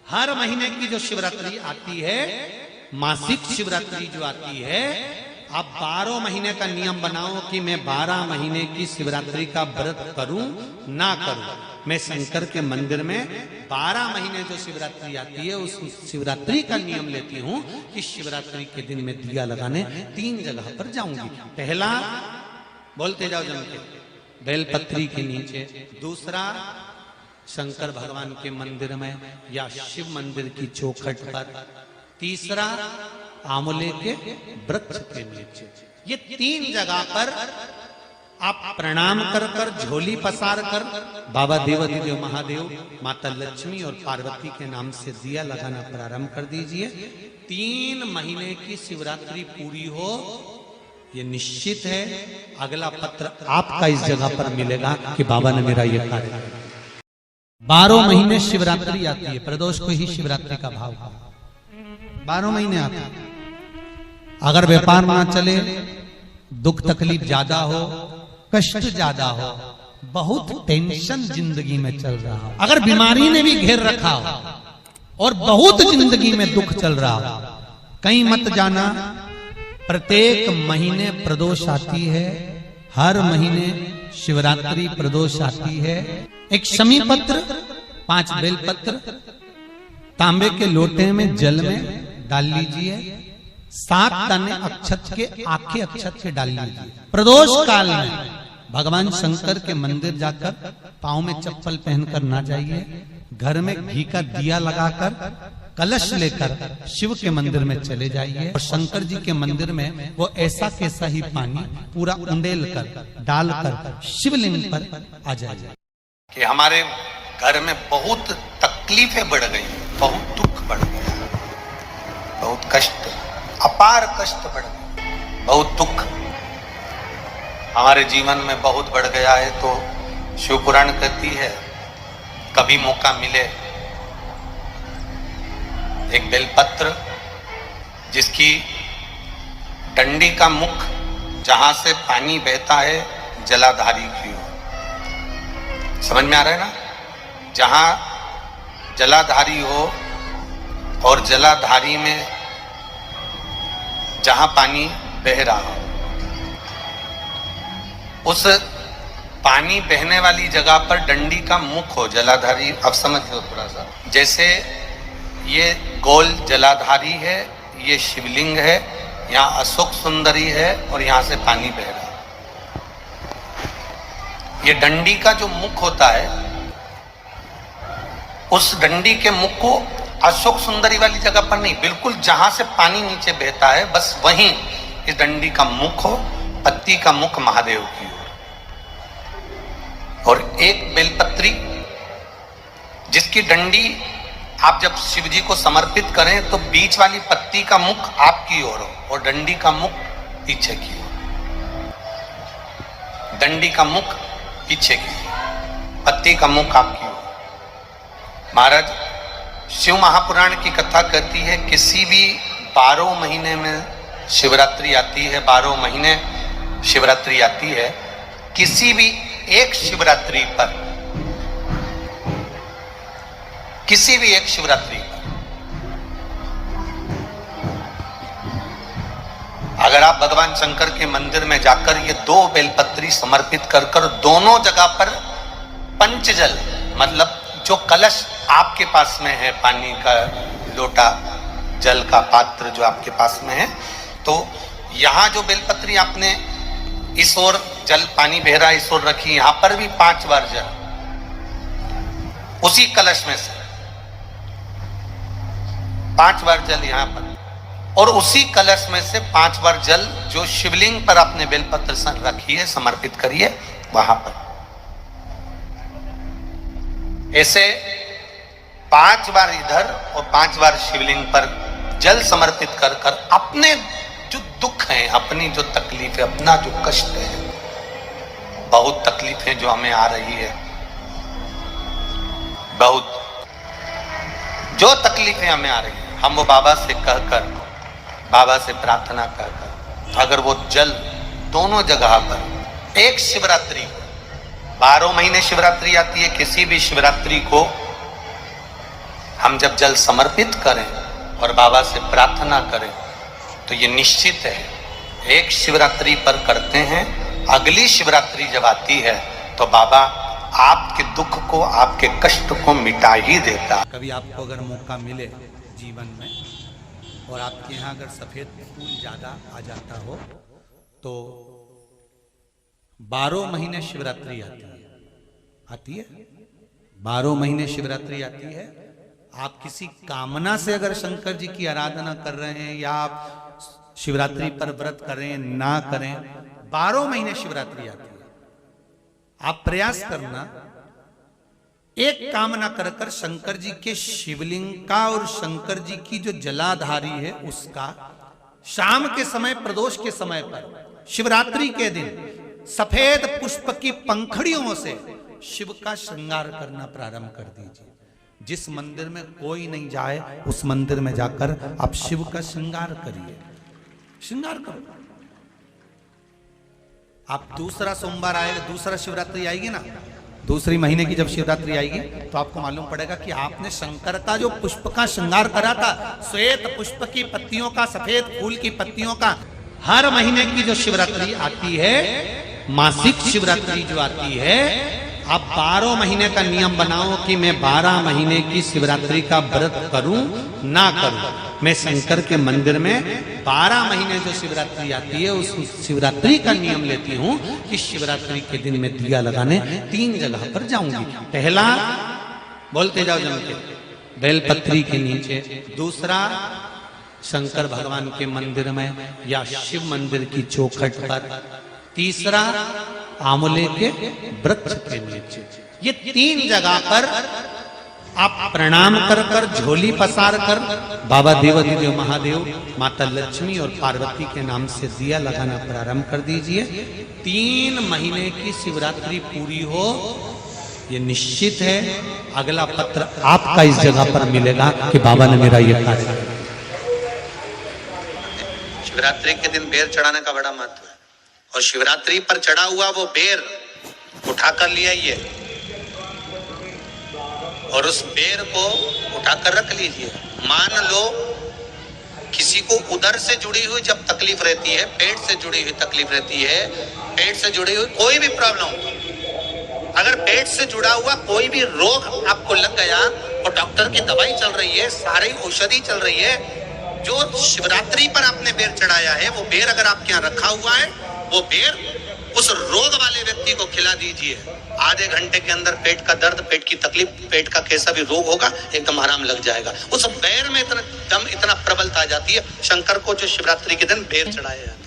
हर महीने की जो शिवरात्रि आती है, मासिक शिवरात्रि जो आती है, आप 12 महीने का नियम बनाओ कि मैं 12 महीने की शिवरात्रि का व्रत करूं ना करूं। मैं शंकर के मंदिर में 12 महीने जो शिवरात्रि आती है उस शिवरात्रि का नियम लेती हूं कि शिवरात्रि के दिन मैं दिया लगाने 3 जगह पर जाऊंगी। पहला, बोलते जाओ जम के, बेलपत्री के नीचे। दूसरा, शंकर भगवान के मंदिर में या शिव मंदिर की चौखट पर। तीसरा, आंवले के वृक्ष के नीचे। ये 3 जगह पर आप प्रणाम कर कर, झोली पसार कर बाबा देवाधिदेव महादेव, माता लक्ष्मी और पार्वती के नाम से दिया लगाना प्रारंभ कर दीजिए। 3 महीने की शिवरात्रि पूरी हो, ये निश्चित है अगला पत्र आपका इस जगह पर मिलेगा कि बाबा ने मेरा ये कार्य किया। 12 महीने शिवरात्रि आती है, प्रदोष को ही शिवरात्रि का भाव है। 12 महीने आते हैं। अगर व्यापार ना चले, दुख तकलीफ ज्यादा हो, कष्ट ज्यादा हो, बहुत टेंशन जिंदगी में चल रहा हो, अगर बीमारी ने भी घेर रखा हो और बहुत जिंदगी में दुख चल रहा हो, कहीं मत जाना। प्रत्येक महीने प्रदोष आती है, हर महीने शिवरात्रि प्रदोष आती है। एक शमी पत्र, 5 बेलपत्र तांबे के लोटे में जल में डाल लीजिए। 7 दाने अक्षत के, आखे अक्षत के डाल लीजिए। प्रदोष काल में भगवान शंकर के मंदिर जाकर पांव में चप्पल पहनकर ना जाइए। घर में घी का दिया लगाकर कलश लेकर शिव के मंदिर में चले जाइए और शंकर जी के मंदिर में वो ऐसा कैसा ही पानी पूरा उंडेल कर डालकर शिवलिंग पर आ जाइए। कि हमारे घर में बहुत तकलीफें बढ़ गई, बहुत दुख बढ़ गया, बहुत कष्ट, अपार कष्ट बढ़ गया, बहुत दुख हमारे जीवन में बहुत बढ़ गया है। तो शिव पुराण कहती है, कभी मौका मिले एक बेलपत्र जिसकी डंडी का मुख जहां से पानी बहता है जलाधारी की ओर, समझ में आ रहा है ना? जहां जलाधारी हो और जलाधारी में जहां पानी बह रहा हो, उस पानी बहने वाली जगह पर डंडी का मुख हो, जलाधारी। अब समझ लो थोड़ा सा, जैसे ये गोल जलाधारी है, ये शिवलिंग है, यहाँ अशोक सुंदरी है और यहाँ से पानी बह रहा है। ये डंडी का जो मुख होता है, उस डंडी के मुख को अशोक सुंदरी वाली जगह पर नहीं, बिल्कुल जहां से पानी नीचे बहता है बस वहीं इस डंडी का मुख हो, पत्ती का मुख महादेव की ओर। और एक बेलपत्री जिसकी डंडी आप जब शिव जी को समर्पित करें तो बीच वाली पत्ती का मुख आपकी ओर हो और डंडी का मुख पीछे की ओर, डंडी का मुख पीछे की ओर, पत्ती का मुख आपकी ओर। महाराज, शिव महापुराण की कथा कहती है, किसी भी 12 महीने में शिवरात्रि आती है, 12 महीने शिवरात्रि आती है, किसी भी एक शिवरात्रि पर, किसी भी एक शिवरात्रि पर अगर आप भगवान शंकर के मंदिर में जाकर ये 2 बेलपत्री समर्पित कर कर दोनों जगह पर पंचजल, मतलब जो कलश आपके पास में है, पानी का लोटा, जल का पात्र जो आपके पास में है, तो यहां जो बेलपत्री आपने इस ओर जल पानी बह रहा है, इस ओर रखी, यहां पर भी 5 बार जल उसी कलश में से 5 बार जल यहां पर, और उसी कलश में से 5 बार जल जो शिवलिंग पर आपने बेलपत्र रखी है समर्पित करिए वहां पर। ऐसे 5 बार इधर और 5 बार शिवलिंग पर जल समर्पित कर कर अपने जो दुख है, अपनी जो तकलीफ है, अपना जो कष्ट है, बहुत तकलीफें जो हमें आ रही है, बहुत जो तकलीफें हमें आ रही है, हम वो बाबा से कहकर, बाबा से प्रार्थना कहकर, अगर वो जल दोनों जगह पर एक शिवरात्रि को, 12 महीने शिवरात्रि आती है, किसी भी शिवरात्रि को हम जब जल समर्पित करें और बाबा से प्रार्थना करें तो ये निश्चित है, एक शिवरात्रि पर करते हैं, अगली शिवरात्रि जब आती है तो बाबा आपके दुख को, आपके कष्ट को मिटा ही देता। कभी आपको अगर मौका मिले जीवन में और आपके यहाँ अगर सफेद फूल ज्यादा आ जाता हो तो 12 महीने शिवरात्रि आती है 12 महीने शिवरात्रि आती है। आप किसी कामना से अगर शंकर जी की आराधना कर रहे हैं या आप शिवरात्रि पर व्रत करें ना करें, 12 महीने शिवरात्रि आती है। आप प्रयास करना, एक कामना कर कर शंकर जी के शिवलिंग का और शंकर जी की जो जलाधारी है उसका शाम के समय, प्रदोष के समय पर, शिवरात्रि के दिन सफेद पुष्प की पंखड़ियों से शिव का श्रृंगार करना प्रारंभ कर दीजिए। जिस मंदिर में कोई नहीं जाए उस मंदिर में जाकर आप शिव का श्रृंगार करिए, श्रृंगार करो। आप दूसरा सोमवार आएगा, दूसरा शिवरात्रि आएगी ना, दूसरी महीने की जब शिवरात्रि आएगी तो आपको मालूम पड़ेगा कि आपने शंकर का जो पुष्प का श्रृंगार करा था, श्वेत पुष्प की पत्तियों का, सफेद फूल की पत्तियों का, हर महीने की जो शिवरात्रि आती है, मासिक शिवरात्रि जो आती है, आप 12 महीने का नियम बनाओ कि मैं 12 महीने की शिवरात्रि का व्रत करूं ना करूं। मैं शंकर के मंदिर में 12 महीने जो शिवरात्रि आती है उस शिवरात्रि का नियम लेती हूं कि शिवरात्रि के दिन मैं दिया लगाने 3 जगह पर जाऊंगी। पहला, बोलते जाओ जम के, बेलपत्री के नीचे। दूसरा, शंकर भगवान के मंदिर में या शिव मंदिर की चौखट पर। तीसरा, आंवले के वृक्ष के नीचे। ये 3 जगह पर आप प्रणाम कर कर, झोली पसार कर बाबा देवाधिदेव महादेव, माता लक्ष्मी और पार्वती के नाम से दिया लगाना प्रारंभ कर दीजिए। 3 महीने की शिवरात्रि पूरी हो, ये निश्चित है अगला पत्र आपका इस जगह पर मिलेगा कि बाबा ने मेरा ये कार्य किया। शिवरात्रि के दिन बेर चढ़ाने का बड़ा महत्व है और शिवरात्रि पर चढ़ा हुआ वो बेर उठाकर ले आइए और उस बेर को उठाकर रख लीजिए। मान लो किसी को उदर से जुड़ी हुई जब तकलीफ रहती है, पेट से जुड़ी हुई तकलीफ रहती है, पेट से जुड़ी हुई कोई भी प्रॉब्लम, अगर पेट से जुड़ा हुआ कोई भी रोग आपको लग गया और डॉक्टर की दवाई चल रही है, सारी औषधि चल रही है, जो शिवरात्रि पर आपने बेर चढ़ाया है वो बेर अगर आपके यहाँ रखा हुआ है, वो बेर उस रोग वाले व्यक्ति को खिला दीजिए। आधे घंटे के अंदर पेट का दर्द, पेट की तकलीफ, पेट का कैसा भी रोग होगा एकदम आराम लग जाएगा। उस बेर में इतना प्रबलता आ जाती है। शंकर को जो शिवरात्रि के दिन बेर चढ़ाया जाता है।